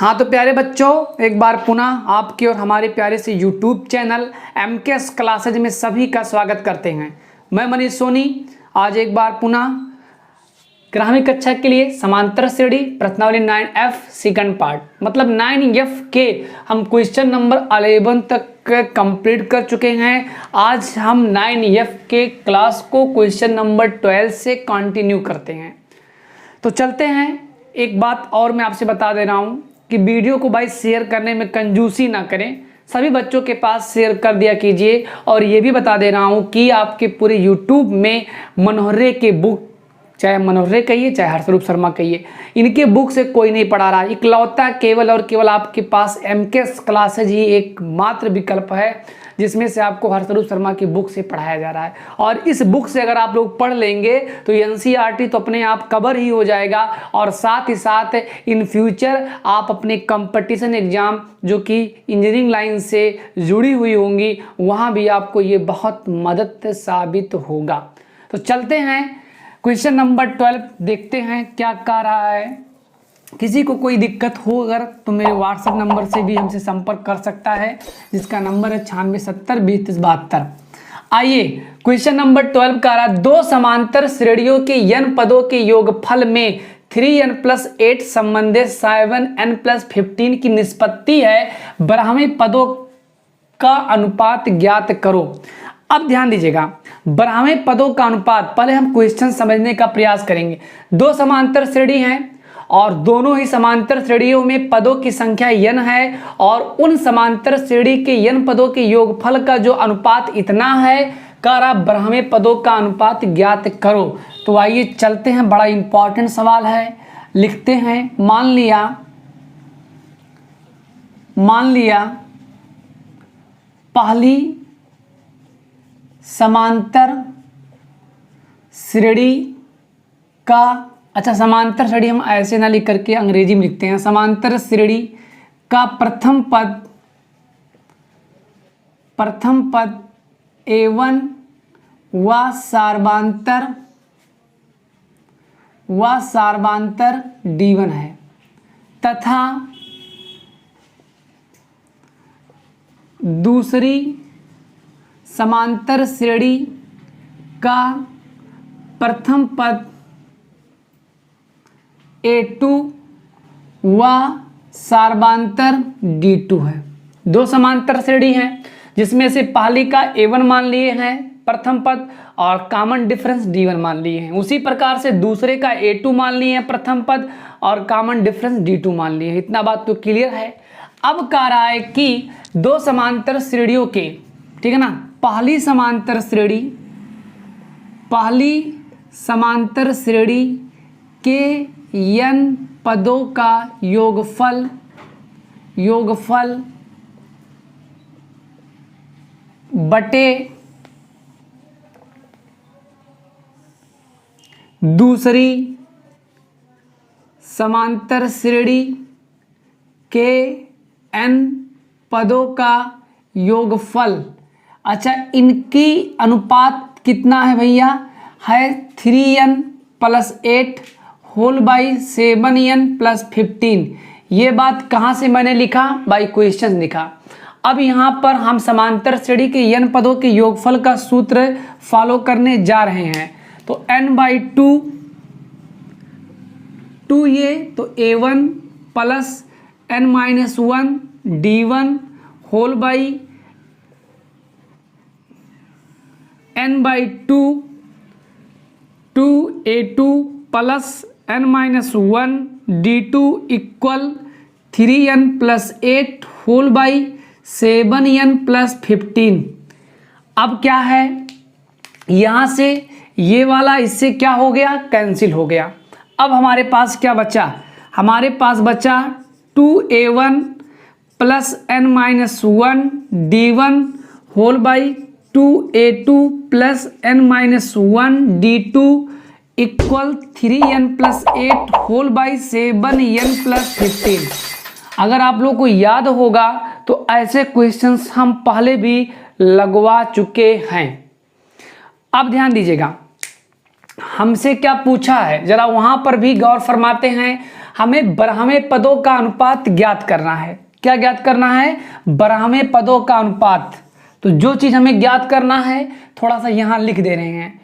हाँ तो प्यारे बच्चों, एक बार पुनः आपके और हमारे प्यारे से YouTube चैनल MKS क्लासेज में सभी का स्वागत करते हैं। मैं मनीष सोनी आज एक बार पुनः 11वीं कक्षा के लिए समांतर श्रेणी प्रश्नावली 9F सेकंड पार्ट मतलब 9F के हम क्वेश्चन नंबर 11 तक कंप्लीट कर चुके हैं। आज हम 9F के क्लास को क्वेश्चन नंबर 12 से कंटिन्यू करते हैं। तो चलते हैं। एक बात और मैं आपसे बता दे रहा हूँ कि वीडियो को भाई शेयर करने में कंजूसी ना करें, सभी बच्चों के पास शेयर कर दिया कीजिए। और ये भी बता दे रहा हूँ कि आपके पूरे YouTube में मनोहरे के बुक, चाहे मनोहरे कहिए चाहे हर्षरूप शर्मा कहिए, इनके बुक से कोई नहीं पढ़ा रहा। इकलौता केवल और केवल आपके पास MKS क्लासेज ही एकमात्र विकल्प है जिसमें से आपको हर्षरूप शर्मा की बुक से पढ़ाया जा रहा है। और इस बुक से अगर आप लोग पढ़ लेंगे तो NCERT तो अपने आप कवर ही हो जाएगा। और साथ ही साथ इन फ्यूचर आप अपने कंपटीशन एग्जाम जो कि इंजीनियरिंग लाइन से जुड़ी हुई होंगी वहाँ भी आपको ये बहुत मदद साबित होगा। तो चलते हैं क्वेश्चन नंबर 12 देखते हैं क्या कह रहा है। किसी को कोई दिक्कत हो अगर तो मेरे व्हाट्सएप नंबर से भी हमसे संपर्क कर सकता है जिसका नंबर है 9670203372। आइए क्वेश्चन नंबर 12 कह रहा है, दो समांतर श्रेणियों के n पदों के योगफल में 3n+8 संबंधित 7n+15 की निष्पत्ति है, 12वें पदों का अनुपात ज्ञात करो। अब ध्यान दीजिएगा, 12वें पदों का अनुपात, पहले हम क्वेश्चन समझने का प्रयास करेंगे। दो समांतर श्रेणी हैं और दोनों ही समांतर श्रेणियों में पदों की संख्या n है और उन समांतर श्रेणी के n पदों के योगफल का जो अनुपात इतना है, कह रहा 12वें पदों का अनुपात ज्ञात करो। तो आइए चलते हैं, बड़ा इंपॉर्टेंट सवाल है, लिखते हैं। मान लिया पहली समांतर श्रेणी का, अच्छा समांतर श्रेणी हम ऐसे ना लिख करके अंग्रेजी में लिखते हैं। समांतर श्रेणी का प्रथम पद A1 व सार्वांतर D1 है तथा दूसरी समांतर श्रेणी का प्रथम पद A2 व सार्वांतर D2 है। दो समांतर श्रेणी हैं जिसमें से पहली का A1 मान लिए हैं प्रथम पद और कॉमन डिफरेंस D1 मान लिए हैं। उसी प्रकार से दूसरे का A2 मान लिए हैं प्रथम पद और कॉमन डिफरेंस D2 मान लिए हैं। इतना बात तो क्लियर है। अब कह रहा है कि दो समांतर श्रेणियों के, ठीक है ना, पहली समांतर श्रेणी के n पदों का योगफल बटे दूसरी समांतर श्रेणी के n पदों का योगफल। अच्छा, इनकी अनुपात कितना है भैया, है 3n+8 होल बाई 7n+15। ये बात कहाँ से मैंने लिखा, बाई क्वेश्चन लिखा। अब यहाँ पर हम समांतर श्रेणी के n पदों के योगफल का सूत्र फॉलो करने जा रहे हैं। तो n/2 ये तो A1 plus n-1 D1 whole by n/2 A2 plus n-1 D2 equal 3n+8 whole by 7n+15। अब क्या है, यहाँ से ये वाला इससे क्या हो गया, कैंसिल हो गया। अब हमारे पास क्या बचा, हमारे पास बचा 2A1 plus n-1 D1 whole by 2A2 plus n-1 D2 equal 3n+8 whole by 7n+15। अगर आप लोग को याद होगा तो ऐसे क्वेश्चंस हम पहले भी लगवा चुके हैं। अब ध्यान दीजिएगा, हमसे क्या पूछा है जरा वहां पर भी गौर फरमाते हैं। हमें बारहवें पदों का अनुपात ज्ञात करना है। क्या ज्ञात करना है? बारहवें पदों का अनुपात। तो जो चीज हमें ज्ञात करना है थोड़ा सा यहां लिख दे रहे हैं,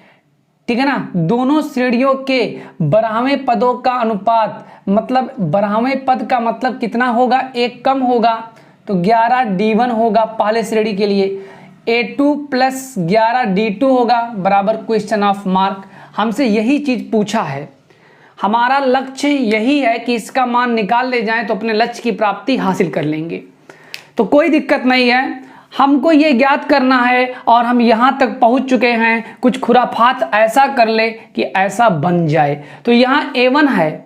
ठीक है ना। दोनों श्रेणियों के बारहवें पदों का अनुपात, मतलब बारहवें पद का मतलब कितना होगा? एक कम होगा, तो 11d1 होगा पहले श्रेणी के लिए। a2 प्लस 11d2 होगा बराबर क्वेश्चन ऑफ मार्क। हमसे यही चीज पूछा है, हमारा लक्ष्य यही है कि इसका मान निकाल ले जाएं तो अपने लक्ष्य की प्राप्ति हासिल कर लेंगे। तो कोई दिक्कत नहीं है, हमको ये ज्ञात करना है और हम यहाँ तक पहुँच चुके हैं। कुछ खुराफात ऐसा कर ले कि ऐसा बन जाए। तो यहाँ a1 है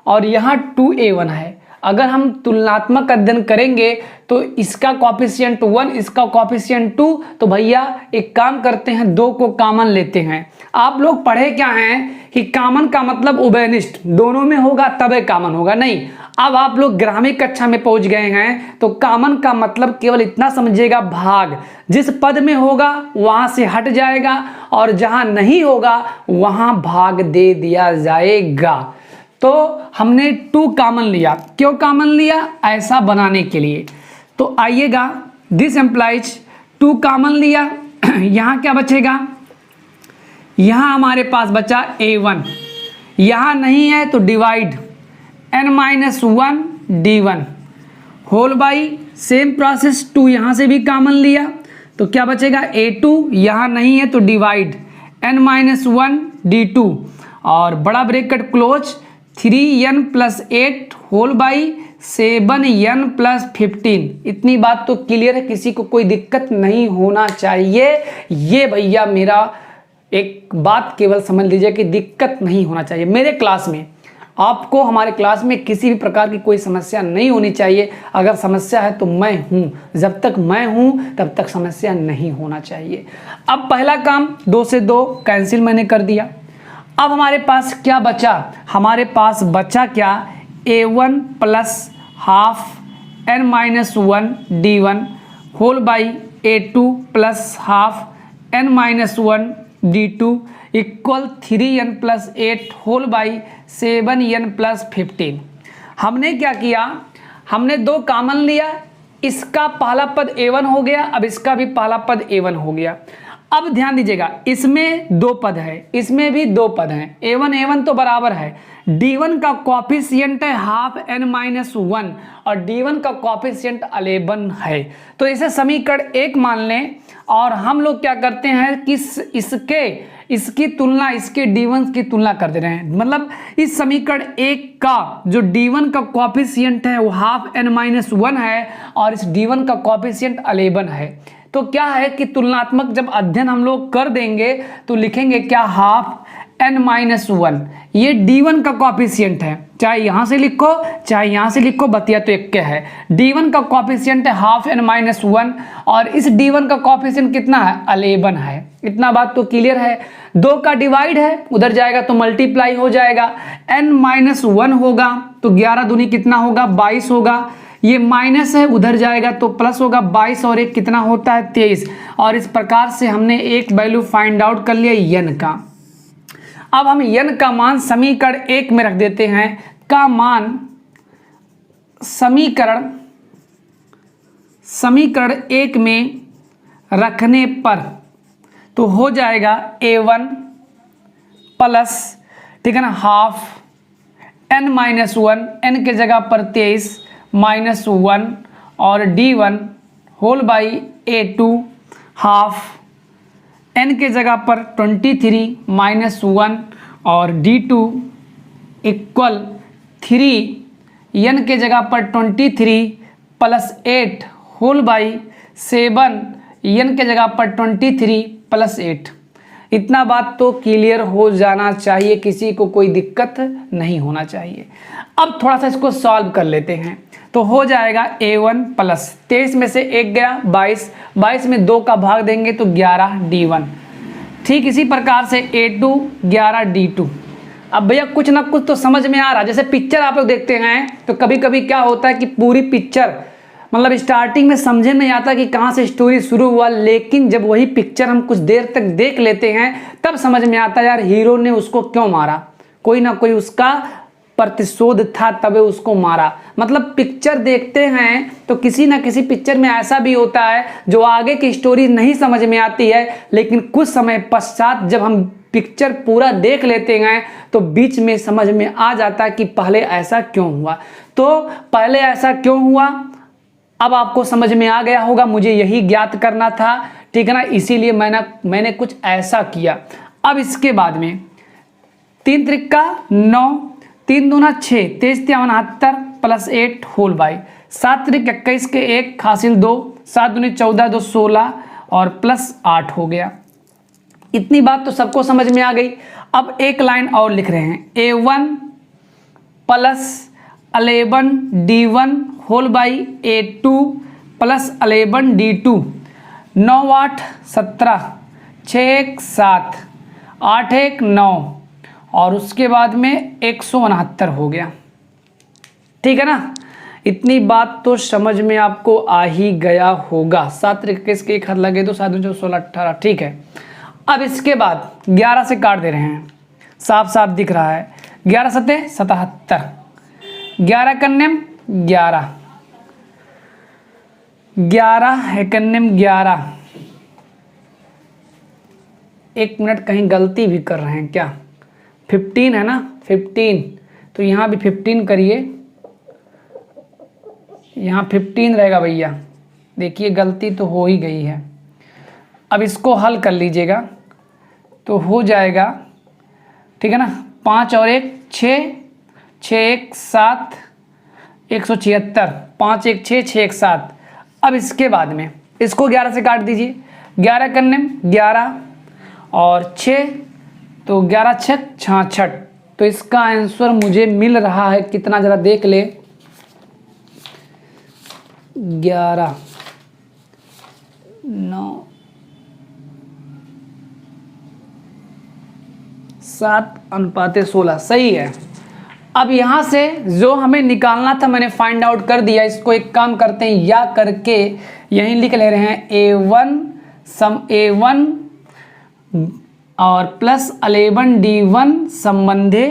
और यहाँ 2a1 है। अगर हम तुलनात्मक अध्ययन करेंगे तो इसका कॉफिशिएंट 1, इसका कॉफिशिएंट 2, तो भैया एक काम करते हैं, 2 को कॉमन लेते हैं। आप लोग पढ़े क्या हैं कि कॉमन का मतलब उभयनिष्ठ, दोनों में होगा तबे कॉमन होगा, नहीं। अब आप लोग ग्रामीण कक्षा में पहुंच गए हैं तो कॉमन का मतलब केवल इतना समझिएगा, भाग। जिस पद में होगा वहां से हट जाएगा और जहां नहीं होगा वहां भाग दे दिया जाएगा। तो हमने 2 कॉमन लिया। क्यों कॉमन लिया? ऐसा बनाने के लिए। तो आइएगा, दिस एम्प्लाइज 2 कॉमन लिया। यहां क्या बचेगा? यहां हमारे पास बचा a1, यहां नहीं है तो divide n-1 d1 whole by same process 2, यहां से भी कॉमन लिया तो क्या बचेगा? a2, यहां नहीं है तो डिवाइड n-1 d2 और बड़ा bracket close 3n + 8 whole by 7n + 15। इतनी बात तो क्लियर है, किसी को कोई दिक्कत नहीं होना चाहिए। ये भैया मेरा एक बात केवल समझ लीजिए कि दिक्कत नहीं होना चाहिए। मेरे क्लास में आपको, हमारे क्लास में किसी भी प्रकार की कोई समस्या नहीं होनी चाहिए। अगर समस्या है तो मैं हूँ, जब तक मैं हूँ तब तक समस्या नहीं होना चाहिए। अब पहला काम 2 से 2 कैंसिल मैंने कर दिया। अब हमारे पास क्या बचा? हमारे पास बचा क्या? a1 + ½ n-1 d1 whole by a2 + ½ n-1 d2 equal 3n + 8 whole by 7n + 15। हमने क्या किया? हमने 2 कॉमन लिया, इसका पहला पद a1 हो गया, अब इसका भी पहला पद a1 हो गया। अब ध्यान दीजिएगा, इसमें 2 पद है, इसमें भी 2 पद हैं। a1 तो बराबर है, d1 का कॉफिशिएंट है ½ n-1 और d1 का कॉफिशिएंट 11 है। तो इसे समीकरण 1 मान लें और हम लोग क्या करते हैं कि इसकी तुलना, इसके d1 की तुलना कर दे रहे हैं। मतलब इस समीकरण 1 का जो d1 का कॉफिशिएंट है वो ½ n-1 है और इस d1 का कॉफिशिएंट 11 है। तो क्या है कि तुलनात्मक जब अध्ययन हम लोग कर देंगे तो लिखेंगे क्या? ½ n-1, ये d1 का कॉफिशिएंट है, चाहे यहां से लिखो चाहे यहां से लिखो, बतिया तो एक है। d1 का कॉफिशिएंट है ½ n-1 और इस d1 का कॉफिशिएंट कितना है? 11 है। इतना बात तो क्लियर है। 2 का डिवाइड है, उधर जाएगा तो मल्टीप्लाई हो जाएगा, n-1 होगा तो 11 दूनी कितना होगा? 22 होगा। ये माइनस है, उधर जाएगा तो प्लस होगा, 22 और 1 कितना होता है? 23। और इस प्रकार से हमने एक वैल्यू फाइंड आउट कर लिया n का। अब हम n का मान समीकरण 1 में रख देते हैं। का मान समीकरण 1 में रखने पर तो हो जाएगा a1 प्लस, ठीक है ना, ½ n-1, n के जगह पर 23 -1 और d1 whole by a2 ½ n के जगह पर 23 -1 और d2 इक्वल 3 n के जगह पर 23 + 8 होल बाई 7 n के जगह पर 23 + 8। इतना बात तो क्लियर हो जाना चाहिए, किसी को कोई दिक्कत नहीं होना चाहिए। अब थोड़ा सा इसको सॉल्व कर लेते हैं तो हो जाएगा a1 प्लस 23 में से 1 गया 22, 22 में 2 का भाग देंगे तो 11 d1। ठीक इसी प्रकार से a2 11 d2। अब भैया कुछ ना कुछ तो समझ में आ रहा है। जैसे पिक्चर आप लोग देखते हैं तो कभी कभी क्या होता है कि पूरी पिक्चर मतलब स्टार्टिंग में समझे नहीं आता कि कहाँ से स्टोरी शुरू हुआ, लेकिन जब वही पिक्चर हम कुछ देर तक देख लेते हैं तब समझ में आता है यार हीरो ने उसको क्यों मारा, कोई ना कोई उसका प्रतिशोध था तबे उसको मारा। मतलब पिक्चर देखते हैं तो किसी ना किसी पिक्चर में ऐसा भी होता है जो आगे की स्टोरी नहीं समझ में आती है, लेकिन कुछ समय पश्चात जब हम पिक्चर पूरा देख लेते हैं तो बीच में समझ में आ जाता है कि पहले ऐसा क्यों हुआ। तो पहले ऐसा क्यों हुआ अब आपको समझ में आ गया होगा, मुझे यही ज्ञात करना था, ठीक है ना, इसीलिए मैंने कुछ ऐसा किया। अब इसके बाद में 3 त्रिका 9, 3 दूना 6, 23 69 प्लस 8 होल बाई 7 त्रिक 21 के 1 हासिल 2, 7 दूनी 14 2 16 और प्लस 8 हो गया। इतनी बात तो सबको समझ में आ गई। अब एक लाइन और लिख रहे हैं, A1 plus 11 D1 whole by A2 plus 11 D2, 9 8 17, 6 1 7, 8 1 9 और उसके बाद में 169 हो गया। ठीक है ना, इतनी बात तो समझ में आपको आ ही गया होगा। 7 21 के 1 हाथ लगे तो 7 2 16 18, ठीक है। अब इसके बाद 11 से काट दे रहे हैं, साफ साफ दिख रहा है। 11 सते 77, 11 कन्यम 11, 11 एकन्यम 11। 1 मिनट, कहीं गलती भी कर रहे हैं क्या? 15 है ना, 15 तो यहाँ भी 15 करिए, यहाँ 15 रहेगा भैया। देखिए गलती तो हो ही गई है। अब इसको हल कर लीजिएगा तो हो जाएगा, ठीक है ना। 5 और 1 6, 6 1 7, 176, 5 1 6, 6 1 7। अब इसके बाद में इसको 11 से काट दीजिए, 11 करने में 11 और 6 तो 11 6 66। तो इसका आंसर मुझे मिल रहा है कितना, जरा देख ले, 11 9 7:16 सही है। अब यहाँ से जो हमें निकालना था मैंने फाइंड आउट कर दिया। इसको एक काम करते हैं, या करके यहीं लिख ले रहे हैं, A1 सम A1 और plus 11 D1 संबंधे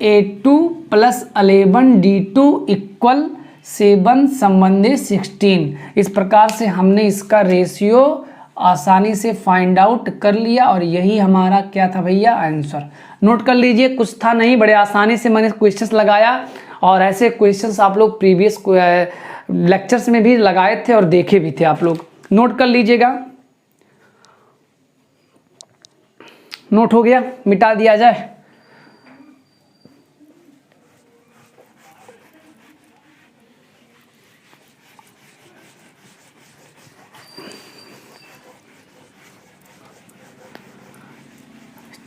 A2 plus 11 D2 equal 7 संबंधे 16। इस प्रकार से हमने इसका रेशियो आसानी से फाइंड आउट कर लिया और यही हमारा क्या था भैया, आंसर। नोट कर लीजिए, कुछ था नहीं, बड़े आसानी से मैंने क्वेश्चंस लगाया और ऐसे क्वेश्चंस आप लोग प्रीवियस लेक्चर्स में भी लगाए थे और देखे भी थे आप लोग। नोट कर लीजिएगा। नोट हो गया, मिटा दिया जाए।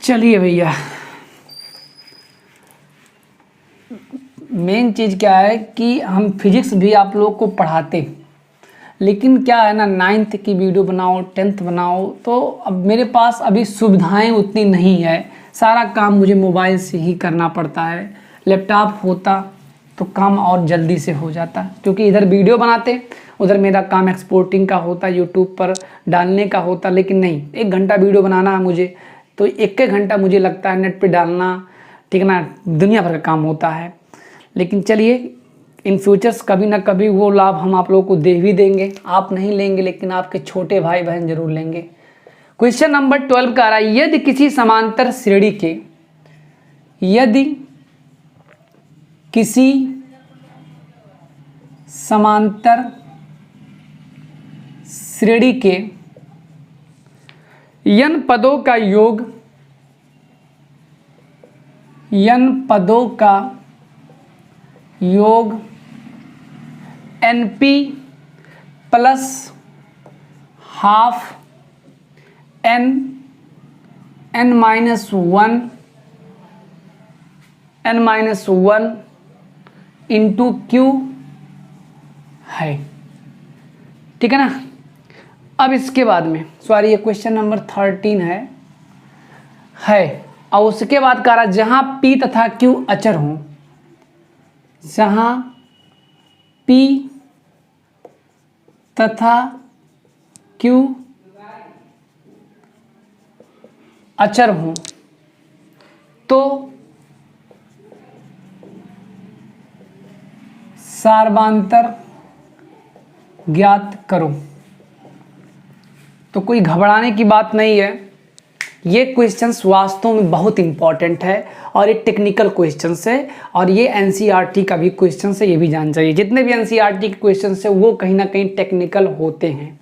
चलिए भैया, मेन चीज़ क्या है कि हम फिजिक्स भी आप लोग को पढ़ाते, लेकिन क्या है ना, 9th की वीडियो बनाओ, 10th बनाओ, तो अब मेरे पास अभी सुविधाएं उतनी नहीं है। सारा काम मुझे मोबाइल से ही करना पड़ता है। लैपटॉप होता तो काम और जल्दी से हो जाता, क्योंकि इधर वीडियो बनाते, उधर मेरा काम एक्सपोर्टिंग का होता, यूट्यूब पर डालने का होता। लेकिन नहीं, 1 घंटा वीडियो बनाना है मुझे तो 1 घंटा मुझे लगता है नेट पे डालना, ठीक है ना, दुनिया भर का काम होता है। लेकिन चलिए, इन फ्यूचर्स कभी ना कभी वो लाभ हम आप लोगों को दे भी देंगे। आप नहीं लेंगे लेकिन आपके छोटे भाई बहन जरूर लेंगे। क्वेश्चन नंबर 12 का आ रहा है, यदि किसी समांतर श्रेणी के, यदि किसी समांतर श्रेणी के n पदों का योग, n पदों का योग NP plus half n minus 1 into Q है, ठीक है ना। अब इसके बाद में, सॉरी ये क्वेश्चन नंबर 13 है और उसके बाद कह रहा, जहां P तथा Q अचर हों, जहां P तथा Q अचर हों तो सार्वधांतर ज्ञात करो। तो कोई घबराने की बात नहीं है, ये क्वेश्चंस वास्तव में बहुत इंपॉर्टेंट है और ये टेक्निकल क्वेश्चंस है और ये एनसीईआरटी का भी क्वेश्चंस है, ये भी जान चाहिए। जितने भी एनसीईआरटी के क्वेश्चंस है वो कहीं ना कहीं टेक्निकल होते हैं,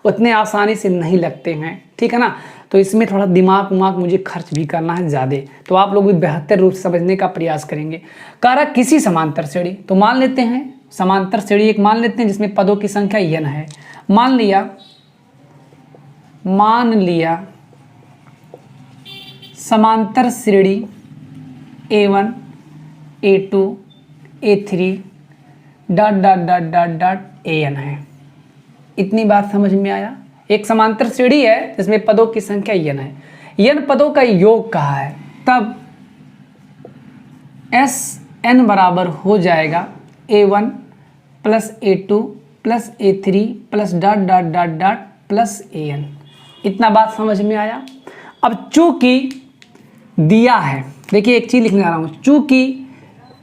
उतने आसानी से नहीं लगते हैं, ठीक है ना। तो इसमें थोड़ा दिमाग मुझे खर्च भी करना है ज़्यादा, तो आप लोग भी बेहतर रूप से समझने का प्रयास करेंगे। कारक किसी समांतर श्रेणी, तो मान लेते हैं समांतर श्रेणी एक मान लेते हैं जिसमें पदों की संख्या n है। मान लिया समांतर श्रेणी A1 A2 A3 ... AN है। इतनी बात समझ में आया। एक समांतर श्रेणी है जिसमें पदों की संख्या n है, n पदों का योग कहा है, तब Sn बराबर हो जाएगा A1 plus A2 plus A3 plus ... plus AN। इतना बात समझ में आया। अब चूंकि दिया है, देखिए एक चीज लिखने जा रहा हूं, चूंकि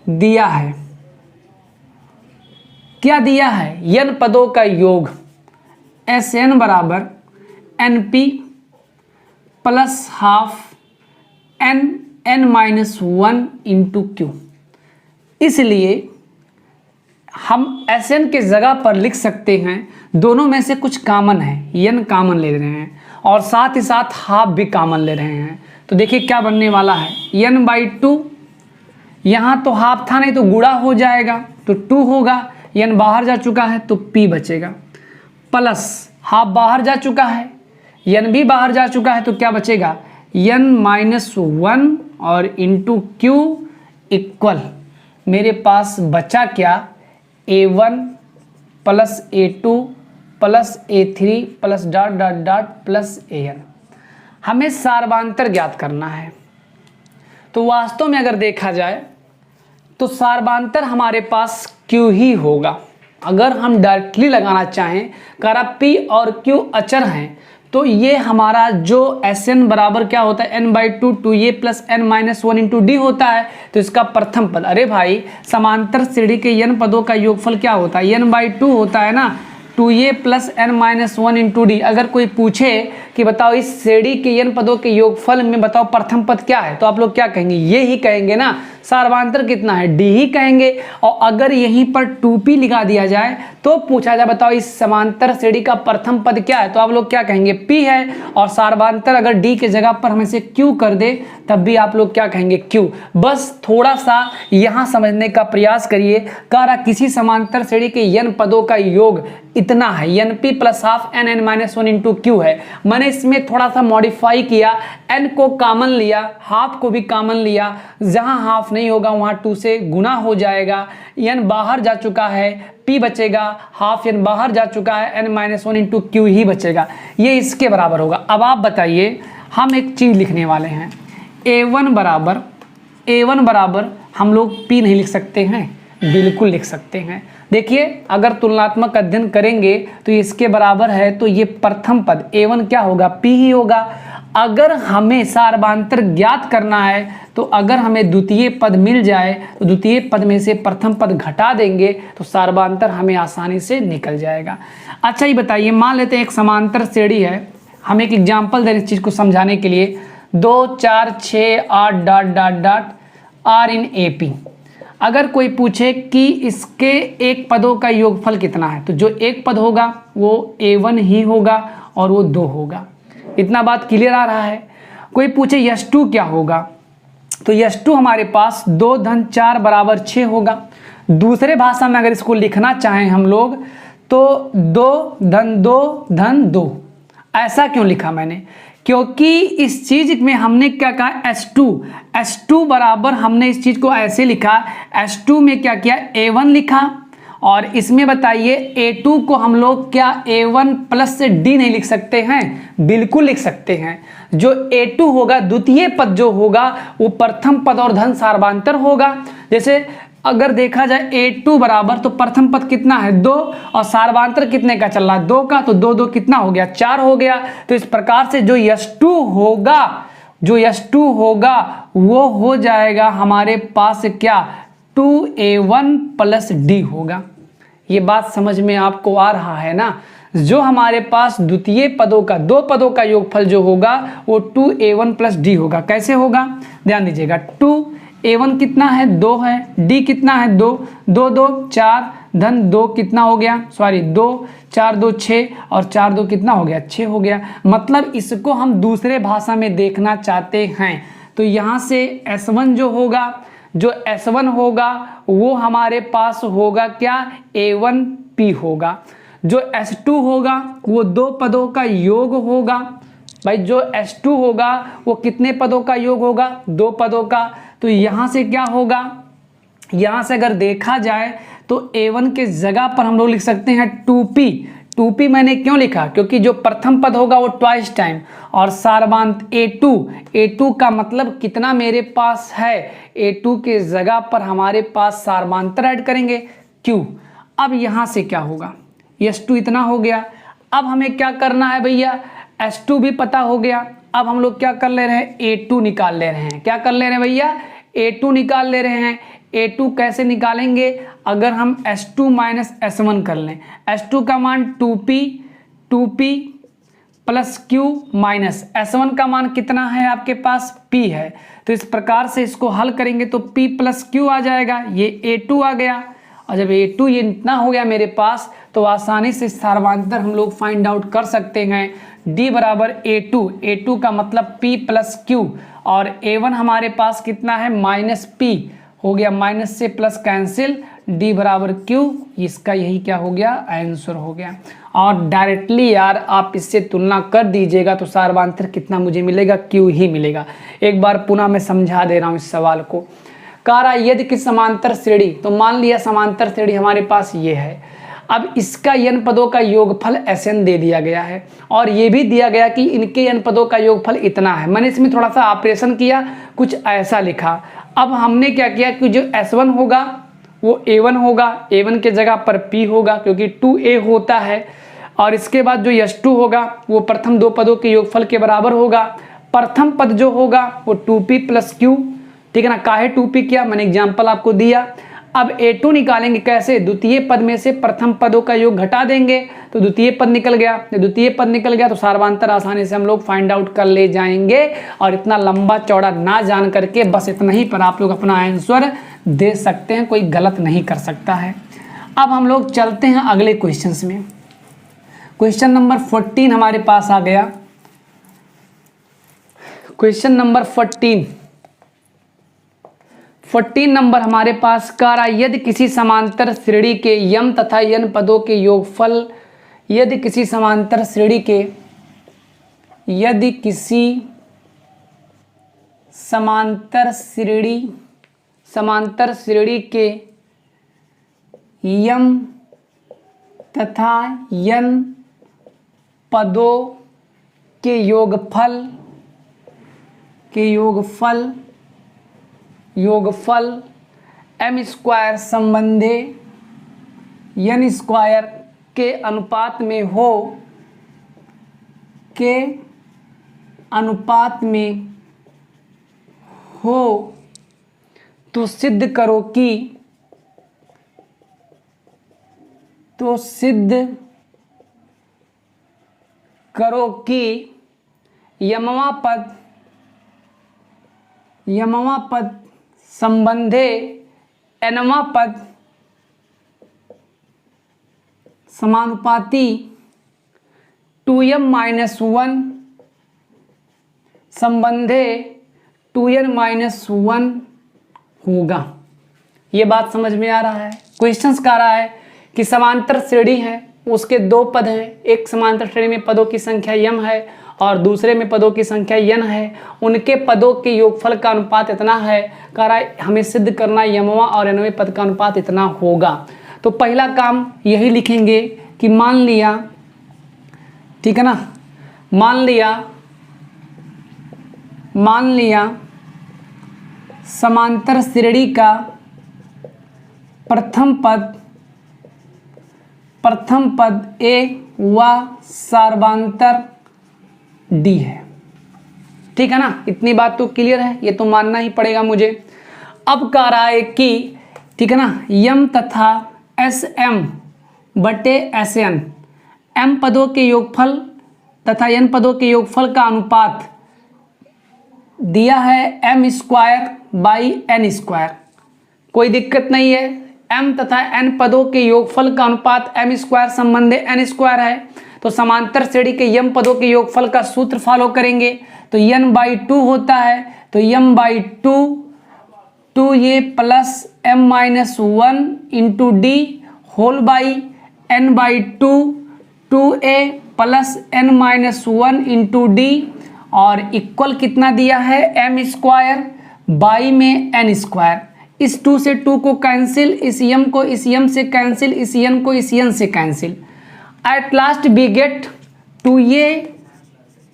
दिया है, क्या दिया है, n पदों का योग Sn बराबर NP plus half n-1 into Q। इसलिए हम Sn के जगह पर लिख सकते हैं, दोनों में से कुछ कॉमन है, n कॉमन ले रहे हैं और साथ ही साथ हाफ भी कॉमन ले रहे हैं। तो देखिए क्या बनने वाला है, n/2, यहाँ तो हाफ था नहीं तो गुणा हो जाएगा तो 2 होगा, n बाहर जा चुका है तो p बचेगा, प्लस हाफ बाहर जा चुका है, n भी बाहर जा चुका है तो क्या बचेगा, n-1 और इंटू Q इक्वल मेरे पास बचा क्या, A1 plus A2 plus A3 plus ... plus AN। हमें सार्वधांतर ज्ञात करना है। तो वास्तव में अगर देखा जाए तो सार्वधांतर हमारे पास Q ही होगा। अगर हम डायरेक्टली लगाना चाहें, कारण P और Q अचर हैं, तो ये हमारा जो Sn बराबर क्या होता है, n/2 2a plus n-1 into d होता है। तो इसका प्रथम पद, अरे भाई समांतर श्रेणी के n पदों का योगफल क्या होता है, n/2 होता है ना, 2a plus n-1 into D. अगर कोई पूछे कि बताओ इस श्रेणी के n पदों के योगफल में बताओ प्रथम पद क्या है, तो आप लोग क्या कहेंगे, ये ही कहेंगे ना, सार्वधांतर कितना है, d ही कहेंगे। और अगर यहीं पर 2p लिखा दिया जाए तो पूछा जाए बताओ इस समांतर श्रेणी का प्रथम पद क्या है, तो आप लोग क्या कहेंगे, p है। और सार्वधांतर अगर d के जगह पर हम इसे q कर दे तब भी आप लोग क्या कहेंगे, q। बस थोड़ा सा यहाँ समझने का प्रयास करिए। कारण किसी समांतर श्रेणी के n पदों का योग इतना है, np plus half n-1 into Q है। मैंने इसमें थोड़ा सा मॉडिफाई किया, n को कॉमन लिया, हाफ को भी कॉमन लिया, जहां हाफ नहीं होगा वहां 2 से गुना हो जाएगा, n बाहर जा चुका है, p बचेगा, हाफ n बाहर जा चुका है, n-1 इंटू Q ही बचेगा, ये इसके बराबर होगा। अब आप बताइए, हम एक चीज लिखने वाले हैं, A1 बराबर हम लोग p नहीं लिख सकते हैं, बिल्कुल लिख सकते हैं। देखिए अगर तुलनात्मक अध्ययन करेंगे तो इसके बराबर है, तो ये प्रथम पद A1 क्या होगा, p ही होगा। अगर हमें सार्वधांतर ज्ञात करना है तो अगर हमें द्वितीय पद मिल जाए तो द्वितीय पद में से प्रथम पद घटा देंगे तो सार्वधांतर हमें आसानी से निकल जाएगा। अच्छा ये बताइए, मान लेते हैं एक समांतर श्रेणी है, हम एक एग्जाम्पल दे रहे इस चीज़ को समझाने के लिए, 2 4 6 8 ... R इन AP। अगर कोई पूछे कि इसके एक पदों का योगफल कितना है, तो जो एक पद होगा वो A1 ही होगा और वो 2 होगा। इतना बात क्लियर आ रहा है। कोई पूछे S2 क्या होगा, तो S2 हमारे पास 2 धन 4 बराबर 6 होगा। दूसरे भाषा में अगर इसको लिखना चाहें हम लोग तो 2 धन 2 धन 2। ऐसा क्यों लिखा मैंने, क्योंकि इस चीज में हमने क्या कहा, S2 बराबर हमने इस चीज को ऐसे लिखा, S2 में क्या किया, A1 लिखा, और इसमें बताइए A2 को हम लोग क्या A1 प्लस से D नहीं लिख सकते हैं, बिल्कुल लिख सकते हैं। जो A2 होगा द्वितीय पद जो होगा वो प्रथम पद और धन सार्वधांतर होगा। जैसे अगर देखा जाए A2 बराबर, तो प्रथम पद कितना है 2 और सार्वधांतर कितने का चल रहा है 2 का, तो 2 2 कितना हो गया 4 हो गया। तो इस प्रकार से जो S2 होगा वो हो जाएगा हमारे पास क्या 2a1 प्लस डी होगा। ये बात समझ में आपको आ रहा है ना। जो हमारे पास द्वितीय पदों का, दो पदों का योगफल जो होगा वो 2a1 प्लस डी होगा। कैसे होगा ध्यान दीजिएगा। 2a1 कितना है 2 है, डी कितना है 2, 2 2 4 धन 2 कितना हो गया, सॉरी 2 4 2 6 और 4 2 कितना हो गया 6 हो गया। मतलब इसको हम दूसरे भाषा में देखना चाहते हैं तो यहाँ से S1 जो होगा, जो S1 होगा वो हमारे पास होगा क्या A1P होगा। जो S2 होगा वो दो पदों का योग होगा। भाई जो S2 होगा वो कितने पदों का योग होगा, दो पदों का। तो यहाँ से क्या होगा, यहाँ से अगर देखा जाए तो A1 के जगह पर हम लोग लिख सकते हैं 2P। 2P मैंने क्यों लिखा, क्योंकि जो प्रथम पद होगा वो ट्वाइस टाइम और सार्वधातुक A2, A2 का मतलब कितना मेरे पास है, A2 के जगह पर हमारे पास सार्वधातुक ऐड करेंगे Q। अब यहाँ से क्या होगा, S2 इतना हो गया। अब हमें क्या करना है भैया, S2 भी पता हो गया। अब हम लोग क्या कर ले रहे हैं, A2 निकाल ले रहे हैं। क्या कर ले रहे हैं भैया, A2 निकाल ले रहे हैं। A2 कैसे निकालेंगे, अगर हम S2 माइनस S1 कर लें। S2 का मान 2P plus Q minus S1 का मान कितना है आपके पास P है। तो इस प्रकार से इसको हल करेंगे तो P प्लस Q आ जाएगा, ये A2 आ गया। और जब A2 ये इतना हो गया मेरे पास तो आसानी से सार्वधातुक हम लोग फाइंड आउट कर सकते हैं। D बराबर A2, A2 का मतलब P प्लस Q और A1 हमारे पास कितना है माइनस P हो गया, माइनस से प्लस कैंसिल, D बराबर Q। इसका यही क्या हो गया, आंसर हो गया। और डायरेक्टली यार आप इससे तुलना कर दीजिएगा तो सार्वधातुक कितना मुझे मिलेगा, Q ही मिलेगा। एक बार पुनः मैं समझा दे रहा हूँ इस सवाल को। कह रहा यदि कि समांतर श्रेणी, तो मान लिया समांतर श्रेणी हमारे पास ये है। अब इसका n पदों का योगफल Sn दे दिया गया है और ये भी दिया गया कि इनके n पदों का योगफल इतना है। मैंने इसमें थोड़ा सा ऑपरेशन किया, कुछ ऐसा लिखा। अब हमने क्या किया कि जो S1 होगा वो A1 होगा, A1 के जगह पर P होगा क्योंकि 2A होता है। और इसके बाद जो S2 होगा वो प्रथम दो पदों के योगफल के बराबर होगा। प्रथम पद जो होगा वो 2P प्लस Q, ठीक है ना। काहे 2P किया, मैंने एग्जाम्पल आपको दिया। अब A2 निकालेंगे कैसे, द्वितीय पद में से प्रथम पदों का योग घटा देंगे तो द्वितीय पद निकल गया। द्वितीय पद निकल गया तो सार्वधातुक आसानी से हम लोग फाइंड आउट कर ले जाएंगे। और इतना लंबा चौड़ा ना जान करके बस इतना ही पर आप लोग अपना आंसर दे सकते हैं, कोई गलत नहीं कर सकता है। अब हम लोग चलते हैं अगले क्वेश्चंस में। क्वेश्चन नंबर 14 हमारे पास आ गया। क्वेश्चन नंबर 14 नंबर हमारे पास कह रहा यदि किसी समांतर श्रेणी के यम तथा यन पदों के योगफल, यदि किसी समांतर श्रेणी के, यदि किसी समांतर श्रेणी के यम तथा यन पदों के योगफल m स्क्वायर संबंधे n स्क्वायर के अनुपात में हो तो सिद्ध करो कि यमवा पद संबंधे nवा पद समानुपाती 2m माइनस 1 संबंधे 2n माइनस 1 होगा। ये बात समझ में आ रहा है। क्वेश्चंस कह रहा है कि समांतर श्रेणी है, उसके दो पद हैं। एक समांतर श्रेणी में पदों की संख्या m है और दूसरे में पदों की संख्या n है। उनके पदों के योगफल का अनुपात इतना है। कह रहा है हमें सिद्ध करना यमवा और nवें पद का अनुपात इतना होगा। तो पहला काम यही लिखेंगे कि मान लिया, ठीक है ना, मान लिया समांतर श्रेणी का प्रथम पद A व सार्वधातुक D है, ठीक है ना। इतनी बात तो क्लियर है, ये तो मानना ही पड़ेगा मुझे। अब कह रहा है कि ठीक है ना, यम तथा एस एम बटे एस एन, एम पदों के योगफल तथा एन पदों के योगफल का अनुपात दिया है m square by n square. कोई दिक्कत नहीं है, एम तथा एन पदों के योगफल का अनुपात एम स्क्वायर संबंधी एन स्क्वायर है, तो समांतर श्रेणी के यम पदों के योगफल का सूत्र फॉलो करेंगे तो n बाई 2 होता है, तो m बाई 2 ये plus m minus 1 into d whole by n by 2a plus n minus 1 into d, और इक्वल कितना दिया है m स्क्वायर बाई में n स्क्वायर। इस 2 से 2 को कैंसिल, इस m को इस m से कैंसिल, इस n को इस n से cancel. At last we get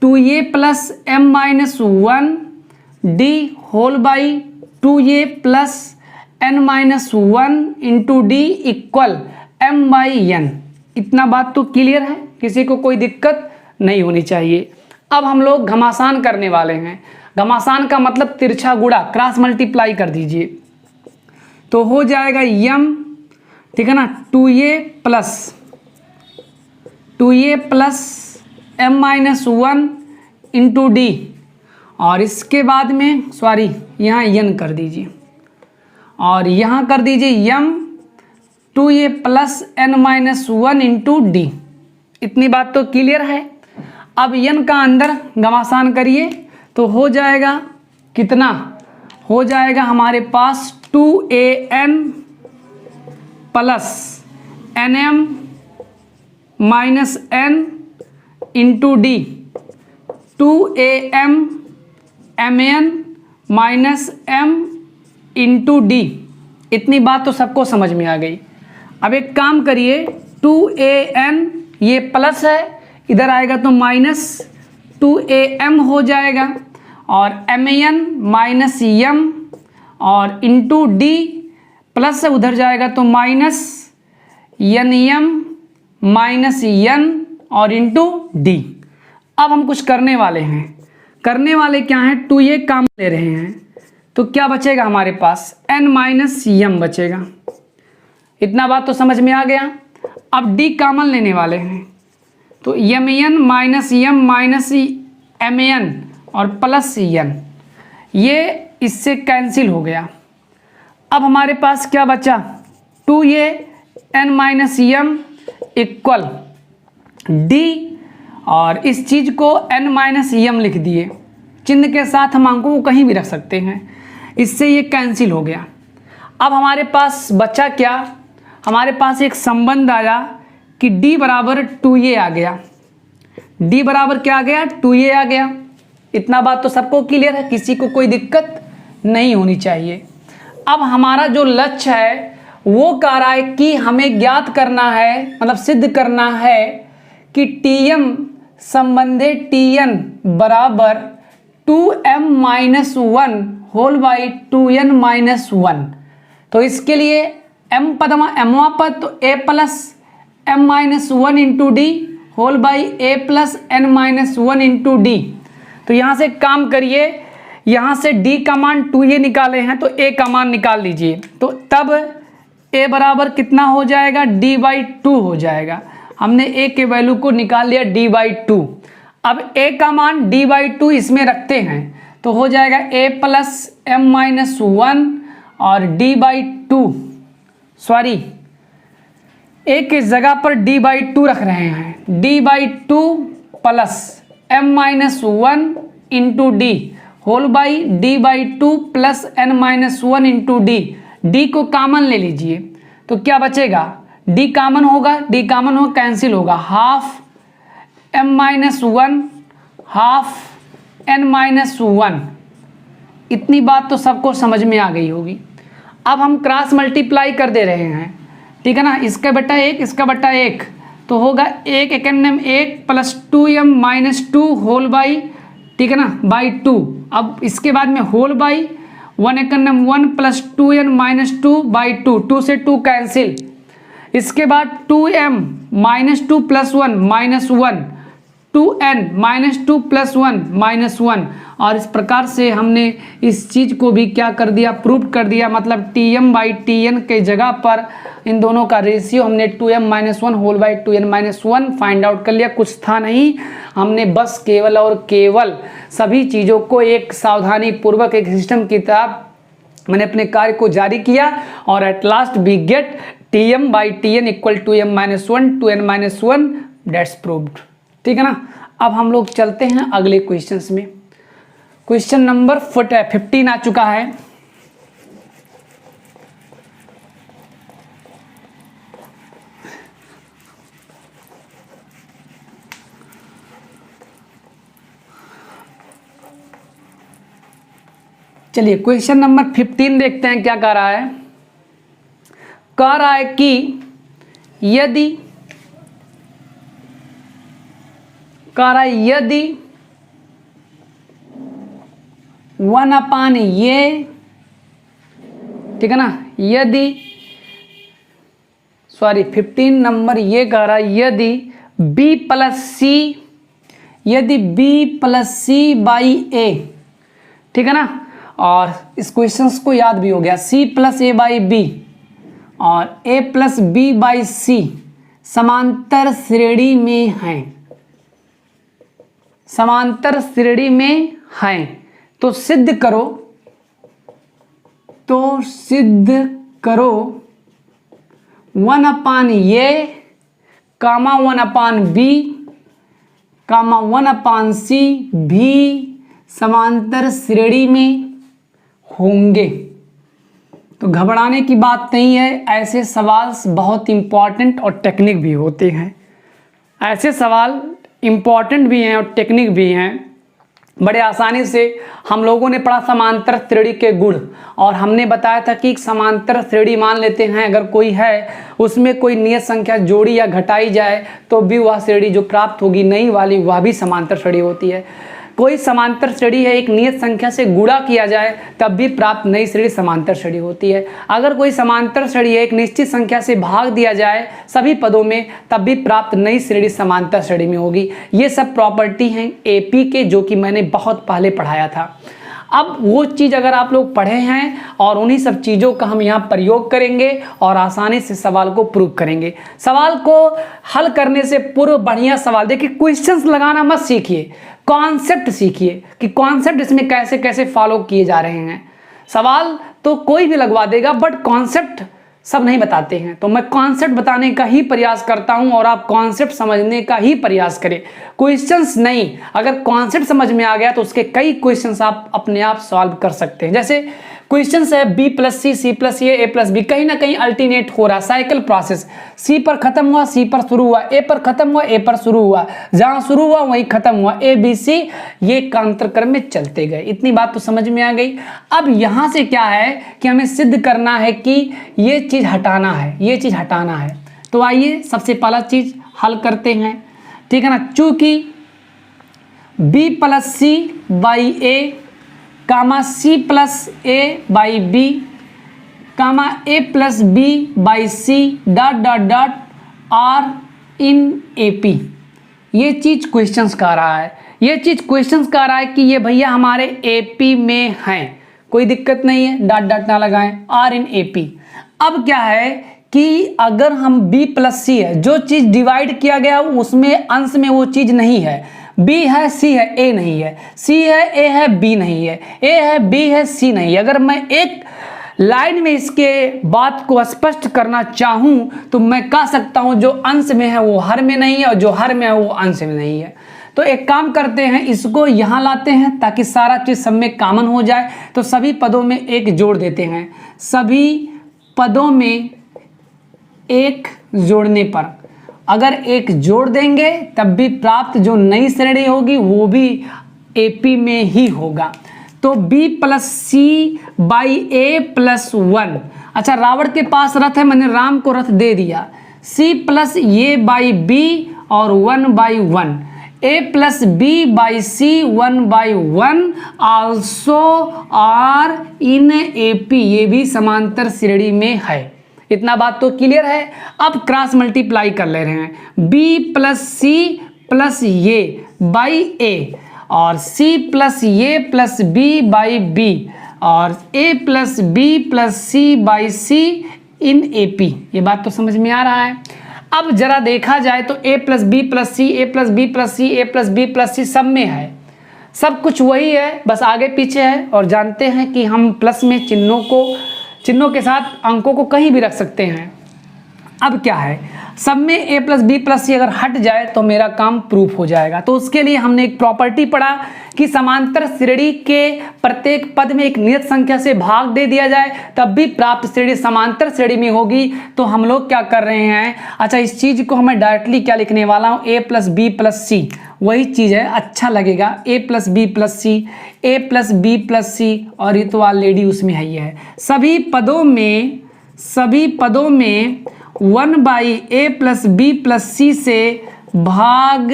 2a plus m minus 1 d whole by 2a plus n minus 1 into d equal m by n। इतना बात तो क्लियर है, किसी को कोई दिक्कत नहीं होनी चाहिए। अब हम लोग घमासान करने वाले हैं। घमासान का मतलब तिरछा गुणा, क्रॉस मल्टीप्लाई कर दीजिए तो हो जाएगा m, ठीक है ना, 2a plus m minus 1 into d, और इसके बाद में सॉरी यहाँ n कर दीजिए और यहाँ कर दीजिए m 2a plus n minus 1 into D. इतनी बात तो क्लियर है। अब n का अंदर घमासान करिए तो हो जाएगा कितना, हो जाएगा हमारे पास 2an plus nm minus n into D, 2am mn minus m into D. इतनी बात तो सबको समझ में आ गई। अब एक काम करिए, 2an ये प्लस है, इधर आएगा तो माइनस 2am हो जाएगा, और mn माइनस m और इंटू डी प्लस से उधर जाएगा तो माइनस nm माइनस n और इंटू डी। अब हम कुछ करने वाले हैं। करने वाले क्या हैं, 2a काम ले रहे हैं तो क्या बचेगा हमारे पास, n माइनस m बचेगा। इतना बात तो समझ में आ गया। अब d कॉमन लेने वाले हैं तो mn minus m minus mn और प्लस n, ये इससे कैंसिल हो गया। अब हमारे पास क्या बचा, 2a n minus m equal d, और इस चीज़ को n माइनस m लिख दिए, चिन्ह के साथ हम अंकों को कहीं भी रख सकते हैं, इससे ये कैंसिल हो गया। अब हमारे पास बचा क्या, हमारे पास एक संबंध आया कि d बराबर 2a आ गया। d बराबर क्या आ गया, 2a आ गया। इतना बात तो सबको क्लियर है, किसी को कोई दिक्कत नहीं होनी चाहिए। अब हमारा जो लक्ष्य है वो कह रहा है कि हमें ज्ञात करना है, मतलब सिद्ध करना है कि tm संबंधे tn बराबर 2m minus 1 whole by 2n minus 1। तो इसके लिए m mवा पद तो a plus m minus 1 into d whole by a plus n minus 1 into d. तो यहाँ से काम करिए, यहाँ से d का मान 2a निकाले हैं तो a का मान निकाल लीजिए, तो तब a बराबर कितना हो जाएगा, d बाई 2 हो जाएगा। हमने a के वैल्यू को निकाल लिया d बाई 2। अब a का मान d बाई 2 इसमें रखते हैं तो हो जाएगा a प्लस m माइनस 1 और d बाई 2, सॉरी a के जगह पर d बाई 2 रख रहे हैं, d by 2 plus m minus 1 into d whole by d by 2 plus n minus 1 into d. d को कॉमन ले लीजिए तो क्या बचेगा, d कॉमन होगा, d कॉमन हो कैंसिल होगा, half m minus 1 half n minus 1। इतनी बात तो सबको समझ में आ गई होगी। अब हम क्रॉस मल्टीप्लाई कर दे रहे हैं, ठीक है ना, इसका बटा 1 इसका बटा 1 तो होगा 1 एकन्नम 1 plus 2m minus 2 whole by, ठीक है ना, बाई 2। अब इसके बाद में होल बाई 1 एकन्नम 1 प्लस 2n माइनस 2 बाई 2, 2 से 2 कैंसिल। इसके बाद 2m minus 2 plus 1 minus 1, 2n -2 + 1 -1। और इस प्रकार से हमने इस चीज़ को भी क्या कर दिया, प्रूव कर दिया। मतलब Tm/Tn के जगह पर इन दोनों का रेशियो हमने 2m-1/2n-1 फाइंड आउट कर लिया। कुछ था नहीं, हमने बस केवल और केवल सभी चीज़ों को एक सावधानी पूर्वक एक सिस्टम की तरह मैंने अपने कार्य को जारी किया और at last we get Tm/Tn = 2m-1 2n-1 that's proved. ठीक है ना। अब हम लोग चलते हैं अगले क्वेश्चंस में। क्वेश्चन नंबर 15 आ चुका है। चलिए क्वेश्चन नंबर 15 देखते हैं क्या कह रहा है। कह रहा है कि यदि 1/, ये ठीक है ना, यदि 15 नंबर ये कह रहा है यदि b + c/a, ठीक है ना। और इस क्वेश्चंस को याद भी हो गया, c + a/b और a + b/c समांतर श्रेणी में हैं, समांतर श्रेणी में हैं। तो सिद्ध करो 1/a, 1/b, 1/c भी समांतर श्रेणी में होंगे। तो घबराने की बात नहीं है, ऐसे सवाल बहुत इंपॉर्टेंट और टेक्निक भी होते हैं। ऐसे सवाल इंपॉर्टेंट भी हैं और टेक्निक भी हैं। बड़े आसानी से हम लोगों ने पढ़ा समांतर श्रेणी के गुण, और हमने बताया था कि समांतर श्रेणी मान लेते हैं अगर कोई है, उसमें कोई नियत संख्या जोड़ी या घटाई जाए तो भी वह श्रेणी जो प्राप्त होगी नई वाली वह भी समांतर श्रेणी होती है। कोई समांतर श्रेणी है एक नियत संख्या से गुणा किया जाए तब भी प्राप्त नई श्रेणी समांतर श्रेणी होती है। अगर कोई समांतर श्रेणी एक निश्चित संख्या से भाग दिया जाए सभी पदों में तब भी प्राप्त नई श्रेणी समांतर श्रेणी में होगी। ये सब प्रॉपर्टी हैं एपी के, जो कि मैंने बहुत पहले पढ़ाया था। अब वो चीज़ अगर आप लोग पढ़े हैं और उन्हीं सब चीज़ों का हम यहाँ प्रयोग करेंगे और आसानी से सवाल को प्रूव करेंगे। सवाल को हल करने से पूर्व बढ़िया सवाल देखिए, क्वेश्चंस लगाना मत सीखिए, कॉन्सेप्ट सीखिए कि कॉन्सेप्ट इसमें कैसे कैसे फॉलो किए जा रहे हैं। सवाल तो कोई भी लगवा देगा बट कॉन्सेप्ट सब नहीं बताते हैं। तो मैं कॉन्सेप्ट बताने का ही प्रयास करता हूं और आप कॉन्सेप्ट समझने का ही प्रयास करें, क्वेश्चंस नहीं। अगर कॉन्सेप्ट समझ में आ गया तो उसके कई क्वेश्चंस आप अपने आप सॉल्व कर सकते हैं। जैसे क्वेश्चंस है b + c, c + a, a + b, कहीं ना कहीं अल्टरनेट हो रहा, साइकिल प्रोसेस। c पर खत्म हुआ, c पर शुरू हुआ, a पर खत्म हुआ, a पर शुरू हुआ, जहां शुरू हुआ वहीं खत्म हुआ, a b c ये कांतरक्रम में चलते गए। इतनी बात तो समझ में आ गई। अब यहां से क्या है कि हमें सिद्ध करना है कि ये चीज हटाना है, ये चीज हटाना है। तो आइए सबसे पहला चीज हल करते हैं, ठीक है ना। चूंकि b + c/a, c + a/b, a + b/c are in AP। ये चीज क्वेश्चंस का रहा है, ये चीज क्वेश्चंस का रहा है कि ये भैया हमारे AP में हैं, कोई दिक्कत नहीं है, डॉट ना लगाएं, आर इन AP। अब क्या है कि अगर हम b + c है, जो चीज डिवाइड किया गया उसमें अंश में वो चीज नहीं है, b है c है a नहीं है, c है a है b नहीं है, a है b है c नहीं है। अगर मैं एक लाइन में इसके बात को स्पष्ट करना चाहूं तो मैं कह सकता हूं जो अंश में है वो हर में नहीं है और जो हर में है वो अंश में नहीं है। तो एक काम करते हैं, इसको यहां लाते हैं ताकि सारा चीज सब में कॉमन हो जाए। तो सभी पदों में एक जोड़ देते हैं, सभी पदों में एक जोड़ने पर अगर एक जोड़ देंगे तब भी प्राप्त जो नई श्रेणी होगी वो भी AP में ही होगा। तो b + c/a + 1। अच्छा, रावण के पास रथ है, मैंने राम को रथ दे दिया। c + a/b और 1/1, a + b/c 1/1 also are in AP, ये भी समांतर श्रेणी में है। इतना बात तो क्लियर है। अब क्रॉस मल्टीप्लाई कर ले रहे हैं, b + c + ये बाई ए, और C plus A plus B by B, और ए plus B plus C by C in A P. ये बात तो समझ में आ रहा है। अब जरा देखा जाए तो ए plus B plus C, A plus B plus C, A plus B plus सी सब में है, सब कुछ वही है, बस आगे पीछे है। और जानते हैं कि हम प्लस में चिन्हों के साथ अंकों को कहीं भी रख सकते हैं। अब क्या है, सब में ए प्लस बी प्लस सी अगर हट जाए तो मेरा काम प्रूफ हो जाएगा। तो उसके लिए हमने एक प्रॉपर्टी पढ़ा कि समांतर श्रेणी के प्रत्येक पद में एक नियत संख्या से भाग दे दिया जाए तब भी प्राप्त श्रेणी समांतर श्रेणी में होगी। तो हम लोग क्या कर रहे हैं, अच्छा इस चीज़ को हमें डायरेक्टली क्या लिखने वाला हूँ, ए प्लस बी प्लस सी, वही चीज़ है, अच्छा लगेगा, ए plus B plus C, A plus B plus सी, और ये तो ऑलरेडी उसमें है, ये है। सभी पदों में 1 by A plus B plus C से भाग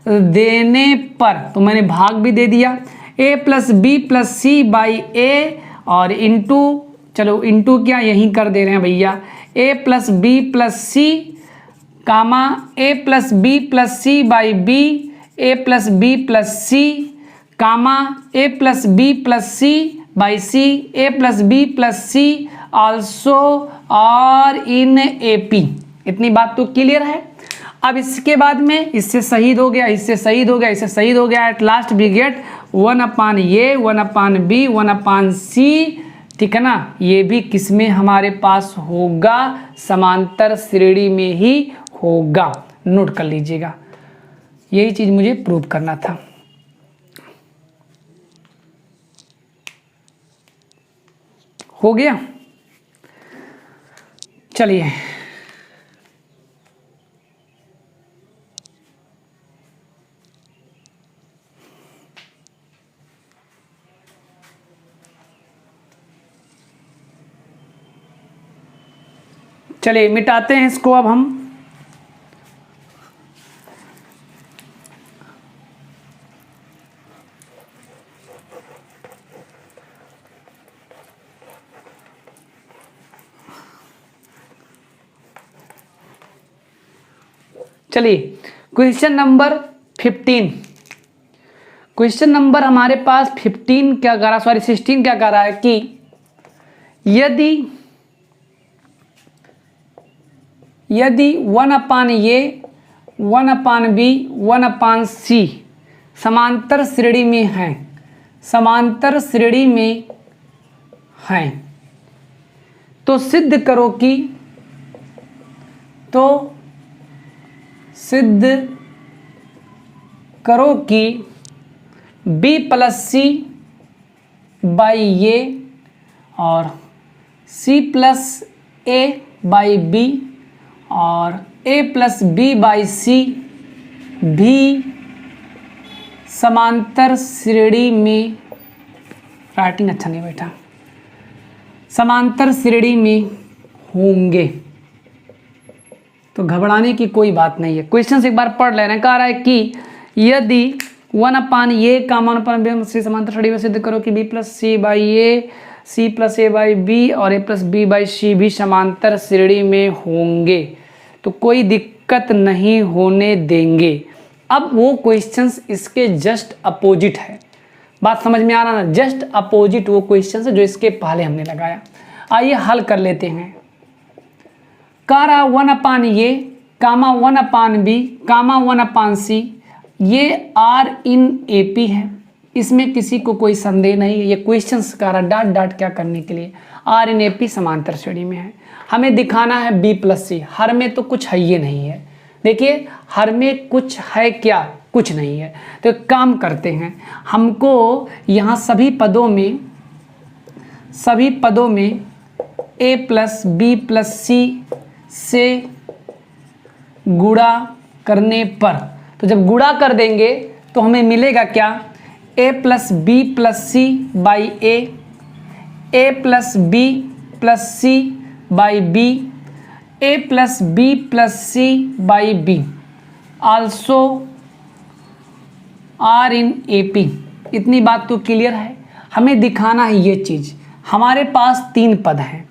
देने पर, तो मैंने भाग भी दे दिया, A plus B plus C by ए, और इंटू, चलो इंटू क्या यहीं कर दे रहे हैं भैया, A plus B plus C comma A plus B plus C by B, A plus B plus C comma A plus B plus C by C, A plus B plus C also और in A P. इतनी बात तो clear है। अब इसके बाद में इससे शहीद हो गया, इससे शहीद हो गया, इससे शहीद हो गया, at last we get 1 upon a, 1 upon b, 1 upon c, ठीक है ना। ये भी किस में हमारे पास होगा, समांतर श्रेणी में ही होगा, नोट कर लीजिएगा। यही चीज मुझे प्रूव करना था। हो गया, चलिए मिटाते हैं इसको अब हम। चलिए क्वेश्चन नंबर 15, क्वेश्चन नंबर हमारे पास 15 क्या कह रहा, सॉरी 16 क्या कह रहा है कि यदि 1 upon a, 1 upon b, 1 upon सी समांतर श्रेणी में हैं, समांतर श्रेणी में हैं, तो सिद्ध करो कि b प्लस सी बाई ए और c plus a by B और a plus B by c भी समांतर श्रेणी में, राइटिंग अच्छा नहीं बैठा, समांतर श्रेणी में होंगे। तो घबराने की कोई बात नहीं है, क्वेश्चन से एक बार पढ़ लेना। कह रहा है कि यदि 1 अपान ए का 1 अपान बी से समांतर श्रेणी में सिद्ध करो कि b plus C by a, c plus a by B और ए प्लस बी बाई सी भी समांतर श्रेणी में होंगे, तो कोई दिक्कत नहीं होने देंगे। अब वो क्वेश्चंस इसके जस्ट अपोजिट है, बात समझ में आ रहा ना, जस्ट अपोजिट वो क्वेश्चंस जो इसके पहले हमने लगाया। आइए हल कर लेते हैं। कह रहा 1 अपान ए कामा 1 अपान बी कामा 1 अपान सी, ये आर इन ए पी है, इसमें किसी को कोई संदेह नहीं है। ये क्वेश्चंस कह रहा डाट डाट क्या करने के लिए, आर इन ए पी समांतर श्रेणी में है, हमें दिखाना है बी प्लस सी। हर में तो कुछ है ये नहीं है, देखिए हर में कुछ है क्या, कुछ नहीं है। तो एक काम करते हैं, हमको यहाँ सभी पदों में ए प्लस बी प्लस सी से गुणा करने पर, तो जब गुणा कर देंगे तो हमें मिलेगा क्या, A plus B plus C by A plus B plus C by B, A plus B plus C by B also are in A P. इतनी बात तो क्लियर है। हमें दिखाना है ये चीज़, हमारे पास 3 पद हैं,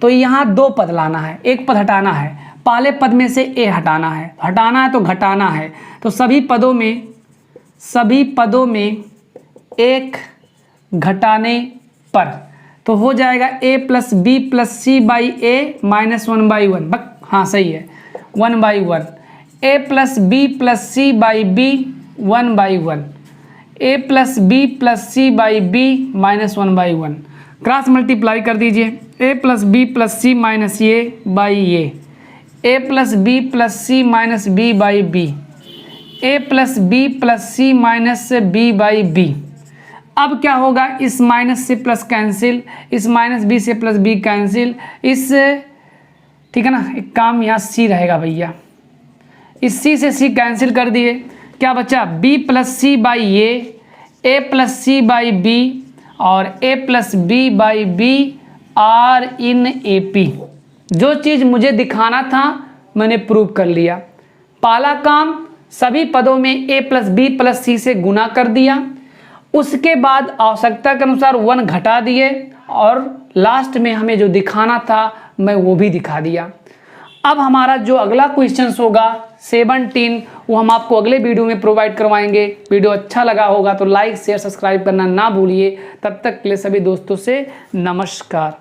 तो यहाँ 2 पद लाना है, एक पद हटाना है, पहले पद में से ए हटाना है तो घटाना है। तो सभी पदों में सभी पदों में एक घटाने पर, तो हो जाएगा a plus B plus C by a minus 1/1। हाँ सही है, 1/1। a plus B plus C by b 1/1, a plus B plus C by b minus 1/1। Cross multiply कर दीजिए, a plus B plus c minus a by a, a plus B plus c minus b by b, a plus B plus c minus b by b. अब क्या होगा, इस minus से plus cancel, इस minus B से plus B cancel, इस ठीक है ना, एक काम यहाँ सी रहेगा भैया, इस सी से सी कैंसिल कर दिए, क्या बचा b plus C by A plus C by B और a plus B by b are in A P. जो चीज़ मुझे दिखाना था मैंने प्रूव कर लिया। पहला काम, सभी पदों में a plus B plus C से गुना कर दिया, उसके बाद आवश्यकता के अनुसार 1 घटा दिए और लास्ट में हमें जो दिखाना था मैं वो भी दिखा दिया। अब हमारा जो अगला क्वेश्चन होगा 17, वो हम आपको अगले वीडियो में प्रोवाइड करवाएंगे। वीडियो अच्छा लगा होगा तो लाइक शेयर सब्सक्राइब करना ना भूलिए। तब तक के लिए सभी दोस्तों से नमस्कार।